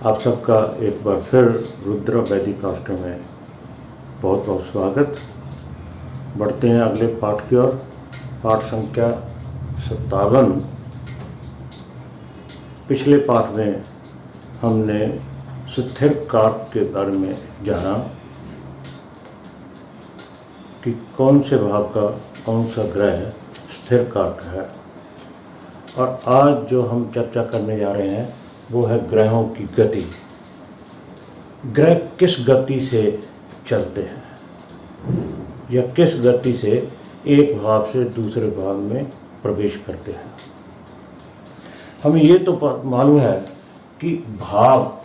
आप सबका एक बार फिर रुद्र वैदिक आश्रम में बहुत बहुत स्वागत। बढ़ते हैं अगले पाठ की ओर। पाठ संख्या 57। पिछले पाठ में हमने स्थिर कारक के बारे में जाना कि कौन से भाव का कौन सा ग्रह स्थिर कारक है, और आज जो हम चर्चा करने जा रहे हैं वो है ग्रहों की गति। ग्रह किस गति से चलते हैं या किस गति से एक भाव से दूसरे भाव में प्रवेश करते हैं। हमें ये तो मालूम है कि भाव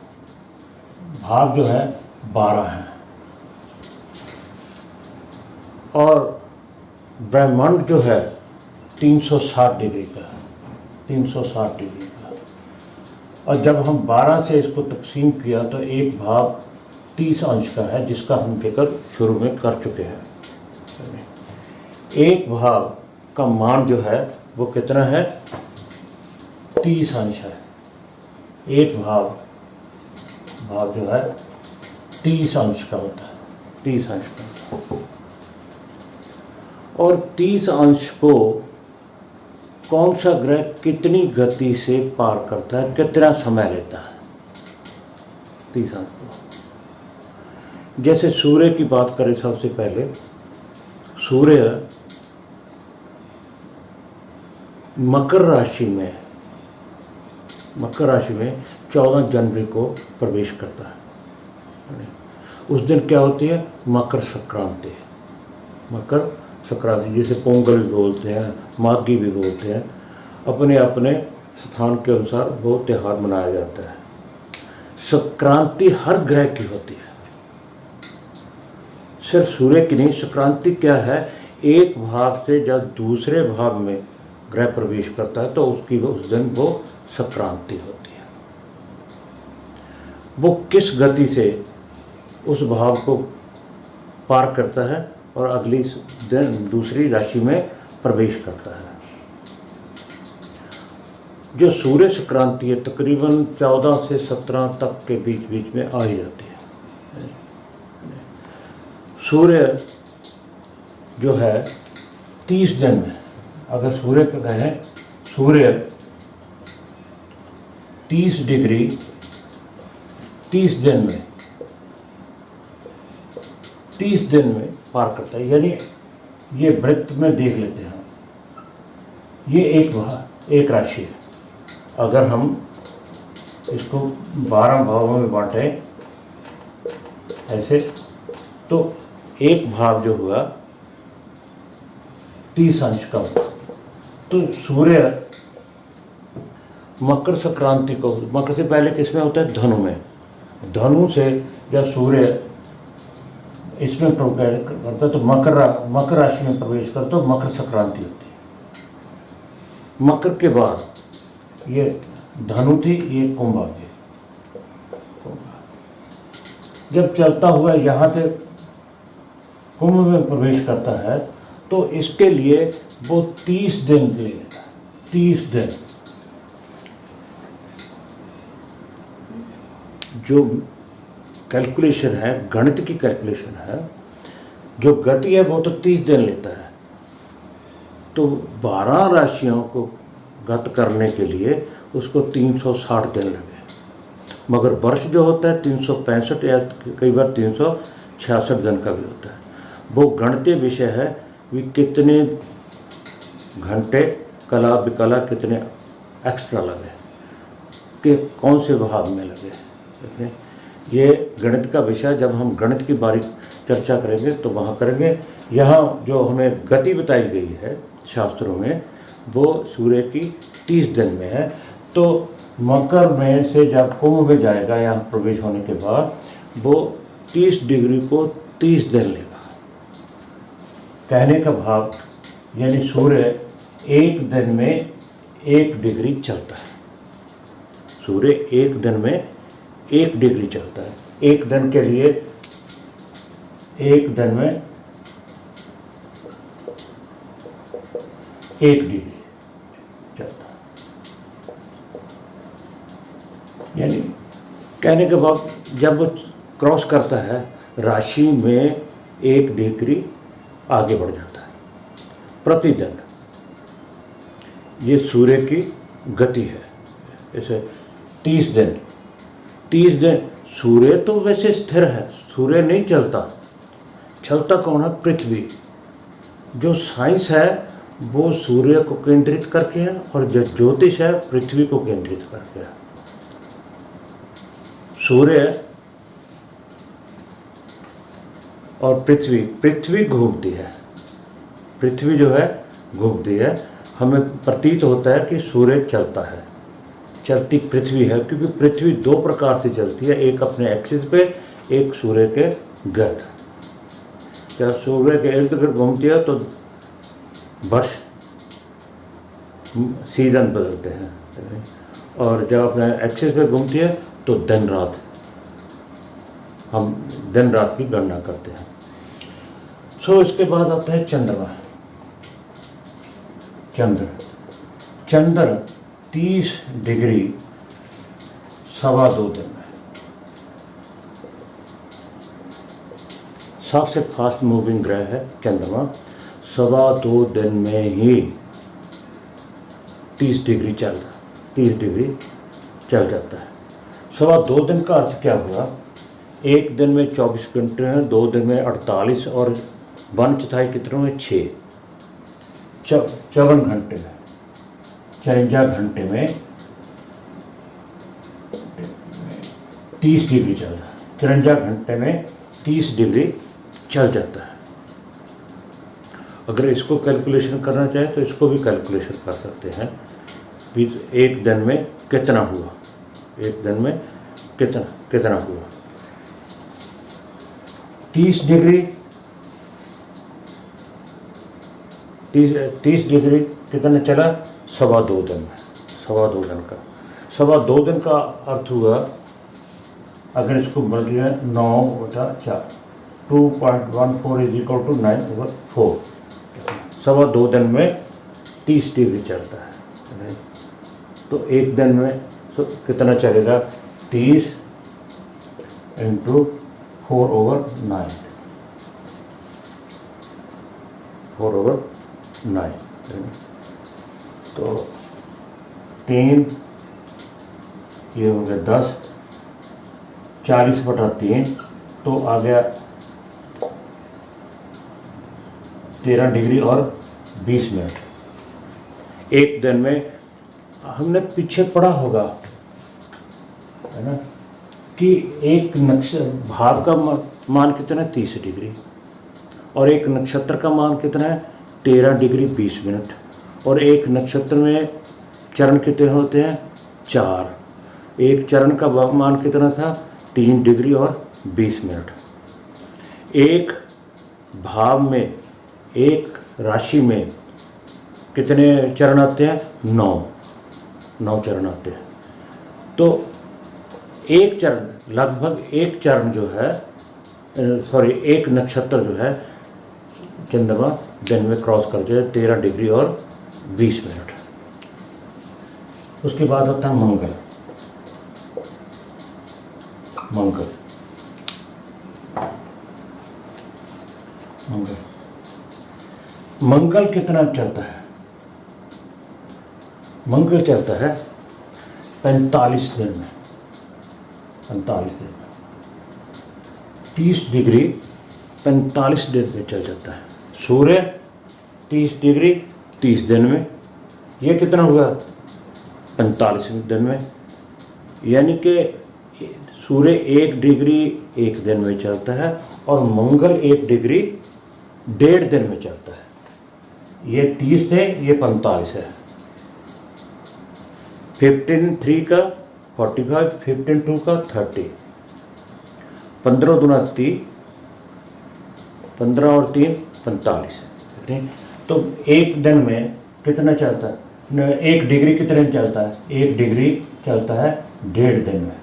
जो है 12 हैं, और ब्रह्मांड जो है 360 डिग्री का है, 360 डिग्री का। और जब हम 12 से इसको तकसीम किया तो एक भाव 30 अंश का है, जिसका हम फिक्र शुरू में कर चुके हैं। एक भाव का मान जो है वो कितना है, 30 अंश है। एक भाव जो है 30 अंश का होता है, 30 अंश का। और 30 अंश को कौन सा ग्रह कितनी गति से पार करता है, कितना समय लेता है 30 अंश को। जैसे सूर्य की बात करें, सबसे पहले सूर्य मकर राशि में 14 जनवरी को प्रवेश करता है। उस दिन क्या होती है, मकर संक्रांति। मकर संक्रांति जिसे पोंगल भी बोलते हैं, माघी भी बोलते हैं, अपने अपने स्थान के अनुसार वो त्यौहार मनाया जाता है। संक्रांति हर ग्रह की होती है, सिर्फ सूर्य की नहीं। संक्रांति क्या है, एक भाव से जब दूसरे भाव में ग्रह प्रवेश करता है तो उस दिन वो संक्रांति होती है। वो किस गति से उस भाव को पार करता है और अगली दिन दूसरी राशि में प्रवेश करता है। जो सूर्य संक्रांति है तकरीबन 14 से 17 तक के बीच में आ ही जाती है। सूर्य जो है 30 दिन में, अगर सूर्य का कहें, सूर्य 30 डिग्री 30 दिन में पार करता है। यानी ये वृत्त में देख लेते हैं, ये एक राशि है। अगर हम इसको 12 भावों में बांटें ऐसे, तो एक भाव जो हुआ 30 अंश का हुआ। तो सूर्य मकर संक्रांति को, मकर से पहले किसमें होता है, धनु में। धनु से जब सूर्य इसमें प्रवेश करता है तो मकर राशि में प्रवेश करता तो मकर संक्रांति होती है। मकर के बाद ये धनु थी, ये कुंभ आ गई। जब चलता हुआ यहाँ से कुंभ में प्रवेश करता है तो इसके लिए वो 30 दिन ले लेता है। 30 दिन जो कैलकुलेशन है, गणित की कैलकुलेशन है, जो गति है वो तो 30 दिन लेता है। तो 12 राशियों को गत करने के लिए उसको 360 दिन लगे। मगर वर्ष जो होता है 365 या कई बार 366 दिन का भी होता है। वो गणितीय विषय है कि कितने घंटे कला विकला कितने एक्स्ट्रा लगे, कि कौन से भाव में लगे। देखिए, ये गणित का विषय, जब हम गणित की बारीक चर्चा करेंगे तो वहाँ करेंगे। यहाँ जो हमें गति बताई गई है शास्त्रों में, वो सूर्य की 30 दिन में है। तो मकर में से जब कुंभ में जाएगा, यहाँ प्रवेश होने के बाद वो 30 डिग्री को 30 दिन लेगा। कहने का भाव, यानी सूर्य एक दिन में 1 डिग्री चलता है। सूर्य एक दिन में 1 डिग्री चलता है। एक दिन के लिए एक दिन में 1 डिग्री चलता है। यानी कहने के बाद जब वो क्रॉस करता है राशि में 1 डिग्री आगे बढ़ जाता है प्रतिदिन। ये सूर्य की गति है। जैसे 30 दिन सूर्य तो वैसे स्थिर है, सूर्य नहीं चलता, चलता कौन है? पृथ्वी। जो साइंस है वो सूर्य को केंद्रित करके है और जो ज्योतिष है पृथ्वी को केंद्रित करके है। सूर्य और पृथ्वी घूमती है, पृथ्वी जो है घूमती है। हमें प्रतीत होता है कि सूर्य चलता है, चलती पृथ्वी है, क्योंकि पृथ्वी 2 प्रकार से चलती है, एक अपने एक्सिस पे, एक सूर्य के गर्द। जब सूर्य के इर्द गिर्द घूमती है तो वर्ष सीजन बदलते हैं, और जब अपने एक्सिस पे घूमती है तो दिन रात, हम दिन रात की गणना करते हैं। इसके बाद आता है चंद्रमा। चंद्र 30 डिग्री 2.25 दिन में, सबसे फास्ट मूविंग ग्रह है चंद्रमा। 2.25 दिन में ही 30 डिग्री चल जाता है। 2.25 दिन का अर्थ क्या हुआ? 1 दिन में 24 घंटे हैं, 2 दिन में 48 और 1/4 कितने में 6, 54 घंटे में, 54 घंटे में 30 डिग्री चल रहा है। 54 घंटे में 30 डिग्री चल जाता है। अगर इसको कैलकुलेशन करना चाहे तो इसको भी कैलकुलेशन कर सकते हैं कि 1 दिन में कितना हुआ, 1 दिन में कितना हुआ। 30 डिग्री 30 डिग्री कितना चला? 2.25 दिन में, 2.25 दिन का। 2.25 दिन का अर्थ हुआ, अगर इसको बढ़ गया 9/4, 2.14 इज इक्वल टू 9/4। 2.25 दिन में 30 डिग्री चलता है, तो 1 दिन में कितना चलेगा? 30 × 4/9, 4/9, तो 3, ये हो गया 10, 40/3, तो आ गया 13 डिग्री और 20 मिनट। 1 दिन में हमने पीछे पढ़ा होगा, है ना, कि एक भाव का मान कितना है? 30 डिग्री, और एक नक्षत्र का मान कितना है? 13 डिग्री 20 मिनट, और एक नक्षत्र में चरण कितने होते हैं? 4। एक चरण का मान कितना था? 3 डिग्री और 20 मिनट। एक भाव में, एक राशि में कितने चरण आते हैं? 9 चरण आते हैं। तो एक चरण, लगभग एक चरण जो है, एक नक्षत्र जो है चंद्रमा दिन में क्रॉस कर जाए 13 डिग्री और 20 मिनट। उसके बाद होता है मंगल। मंगल कितना चलता है? मंगल चलता है 45 दिन में, 30 डिग्री 45 दिन में चल जाता है। सूर्य 30 डिग्री 30 दिन में, ये कितना हुआ? 45 दिन में। यानी कि सूर्य 1 डिग्री 1 दिन में चलता है और मंगल 1 डिग्री 1.5 दिन में चलता है। ये 30 है, ये 45 है। 15×3 का 45, 15×2 का 30, 15 दूना 30, 15 और 3 45। तो 1 दिन में कितना चलता है? 1 डिग्री कितने में चलता है? 1 डिग्री चलता है 1.5 दिन में,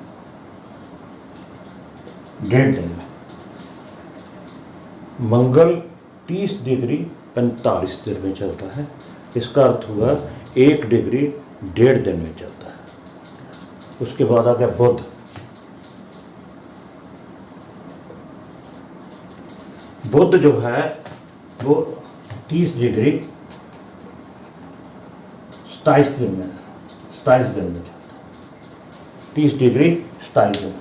1.5 दिन में। मंगल 30 डिग्री 45 दिन में चलता है। इसका अर्थ हुआ 1 डिग्री 1.5 दिन में चलता है। उसके बाद आ गया बुध। बुध जो है वो 30 डिग्री 27 दिन में 27 दिन में चलता है। 30 डिग्री 27 दिन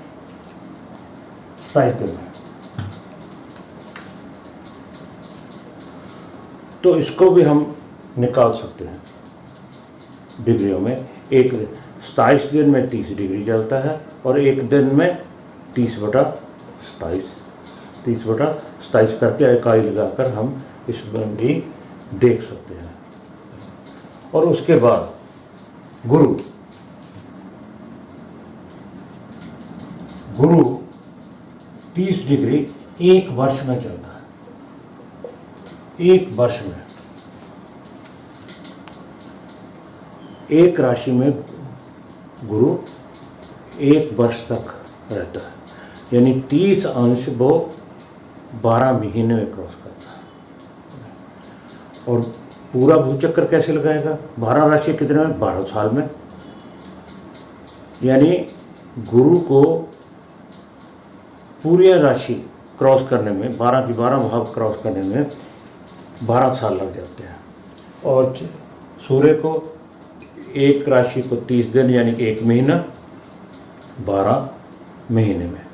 27 दिन में। तो इसको भी हम निकाल सकते हैं डिग्रियों में। एक 27 दिन में 30 डिग्री चलता है और एक दिन में 30/27 30/27 करके इकाई लगाकर हम इसमें भी देख सकते हैं। और उसके बाद गुरु 30 डिग्री 1 वर्ष में चलता है। 1 वर्ष में एक राशि में गुरु 1 वर्ष तक रहता है, यानी 30 अंश वो 12 महीने में क्रॉस करता है। और पूरा भूचक्र कैसे लगाएगा? 12 राशि कितने में? 12 साल में। यानी गुरु को पूरी राशि क्रॉस करने में 12 की 12 भाव क्रॉस करने में 12 साल लग जाते हैं। और सूर्य को एक राशि को 30 दिन यानी 1 महीना 12 महीने में।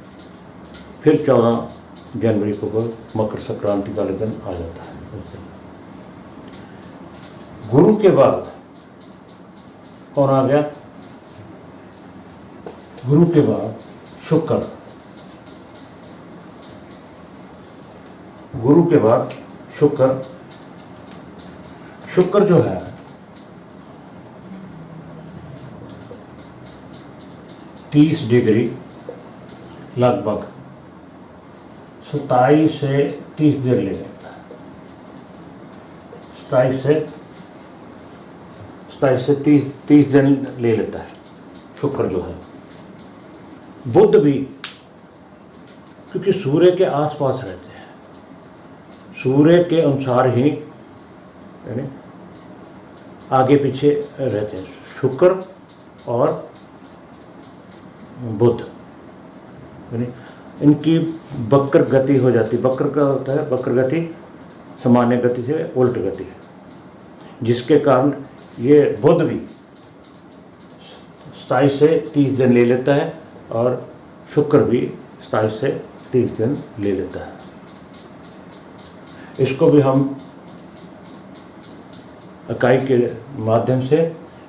फिर 14 जनवरी को मकर संक्रांति वाले दिन आ जाता है। गुरु के बाद कौन आ गया? गुरु के बाद शुक्र। गुरु के बाद शुक्र। शुक्र जो है तीस डिग्री लगभग 27 से 30 दिन ले लेता है। 27 से 30 दिन ले लेता है शुक्र जो है। बुध भी क्योंकि सूर्य के आसपास रहते हैं, सूर्य के अनुसार ही यानी आगे पीछे रहते हैं शुक्र और बुध, यानी इनकी वक्र गति हो जाती। वक्र का होता है, वक्र गति सामान्य गति से उल्ट गति है, जिसके कारण ये बुध भी 27 से 30 दिन ले लेता है और शुक्र भी 27 से 30 दिन ले लेता है। इसको भी हम इकाई के माध्यम से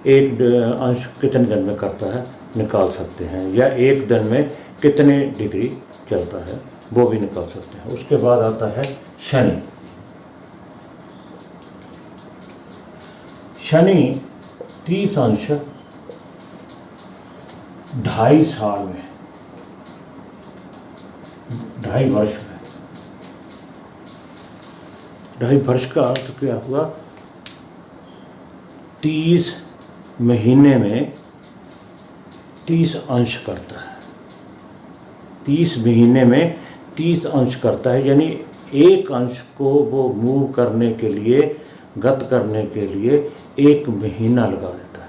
एक अंश कितने दिन में करता है निकाल सकते हैं, या एक दिन में कितने डिग्री चलता है वो भी निकाल सकते हैं। उसके बाद आता है शनि। शनि 30 अंश 2.5 साल में, 2.5 वर्ष में। 2.5 वर्ष का अर्थ क्या हुआ? 30 महीने में 30 अंश करता है। 30 महीने में 30 अंश करता है, यानी एक अंश को वो मूव करने के लिए, गत करने के लिए 1 महीना लगा देता है।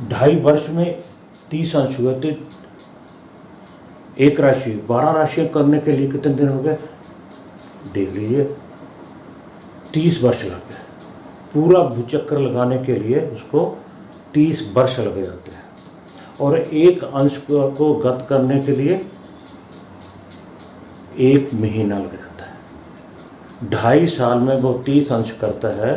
2.5 वर्ष में 30 अंश हुए तो एक राशि 12 राशियाँ करने के लिए कितने दिन हो गए देख लीजिए, 30 वर्ष लग गए। पूरा भूचक्र लगाने के लिए उसको 30 वर्ष लग जाते हैं, और एक अंश को गत करने के लिए 1 महीना लग जाता है। 2.5 साल में वो 30 अंश करता है,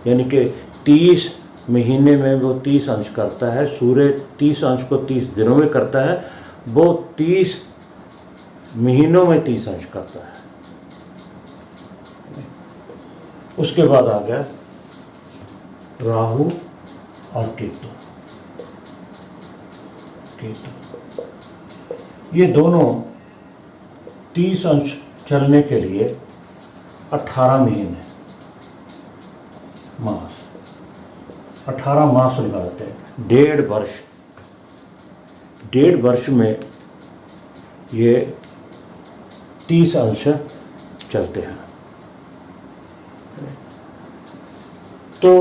यानी कि 30 महीने में वो 30 अंश करता है। सूर्य 30 अंश को 30 दिनों में करता है, वो 30 महीनों में 30 अंश करता है। उसके बाद आ गया राहु और केतु। ये दोनों 30 अंश चलने के लिए 18 महीने मास 18 मास लगाते हैं। 1.5 वर्ष, 1.5 वर्ष में ये 30 अंश चलते हैं। तो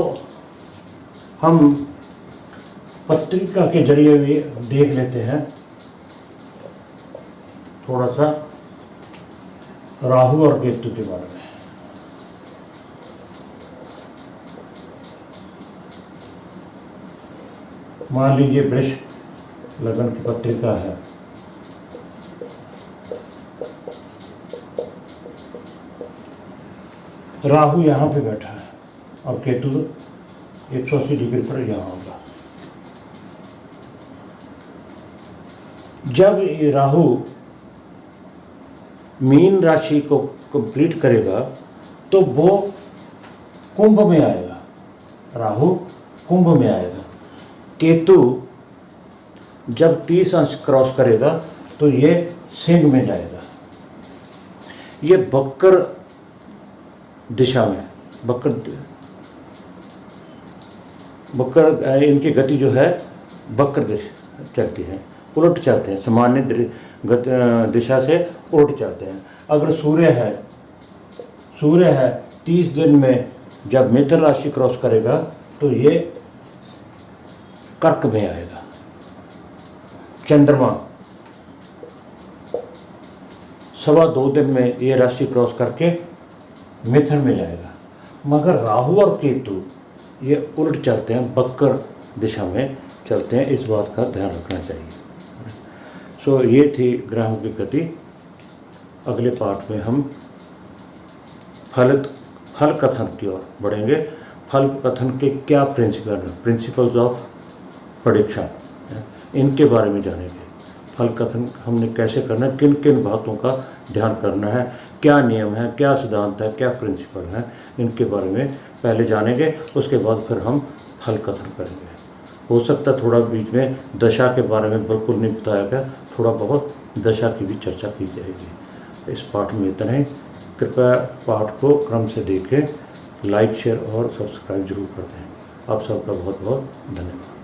हम पत्रिका के जरिए भी देख लेते हैं थोड़ा सा। राहु और केतु के बारे में। मान लीजिए वृष लगन की पत्रिका है, राहु यहाँ पे बैठा है और केतु 180 डिग्री पर यहाँ होगा। जब ये राहु मीन राशि को कंप्लीट करेगा तो वो कुंभ में आएगा, राहु कुंभ में आएगा। केतु जब 30 अंश क्रॉस करेगा तो ये सिंह में जाएगा। ये वक्र दिशा में, वक्र इनकी गति जो है वक्र दिशा चलती है, उलट चलते हैं, सामान्य दिशा से उलट चलते हैं। अगर सूर्य है 30 दिन में जब मिथुन राशि क्रॉस करेगा तो ये कर्क में आएगा। चंद्रमा 2.25 दिन में ये राशि क्रॉस करके मिथुन में जाएगा। मगर राहु और केतु ये उलट चलते हैं, वक्र दिशा में चलते हैं, इस बात का ध्यान रखना चाहिए। सो ये थी ग्रहों की गति। अगले पार्ट में हम फल कथन की ओर बढ़ेंगे। फल कथन के क्या प्रिंसिपल्स ऑफ प्रेडिक्शन, इनके बारे में जानेंगे। फल कथन हमने कैसे करना है, किन किन बातों का ध्यान करना है, क्या नियम है, क्या सिद्धांत है, क्या प्रिंसिपल है, इनके बारे में पहले जानेंगे। उसके बाद फिर हम फल कथन करेंगे। हो सकता है थोड़ा बीच में दशा के बारे में बिल्कुल नहीं बताया गया, थोड़ा बहुत दशा की भी चर्चा की जाएगी। इस पाठ में इतना ही। कृपया पाठ को क्रम से देखें, लाइक शेयर और सब्सक्राइब जरूर कर दें। आप सबका बहुत बहुत धन्यवाद।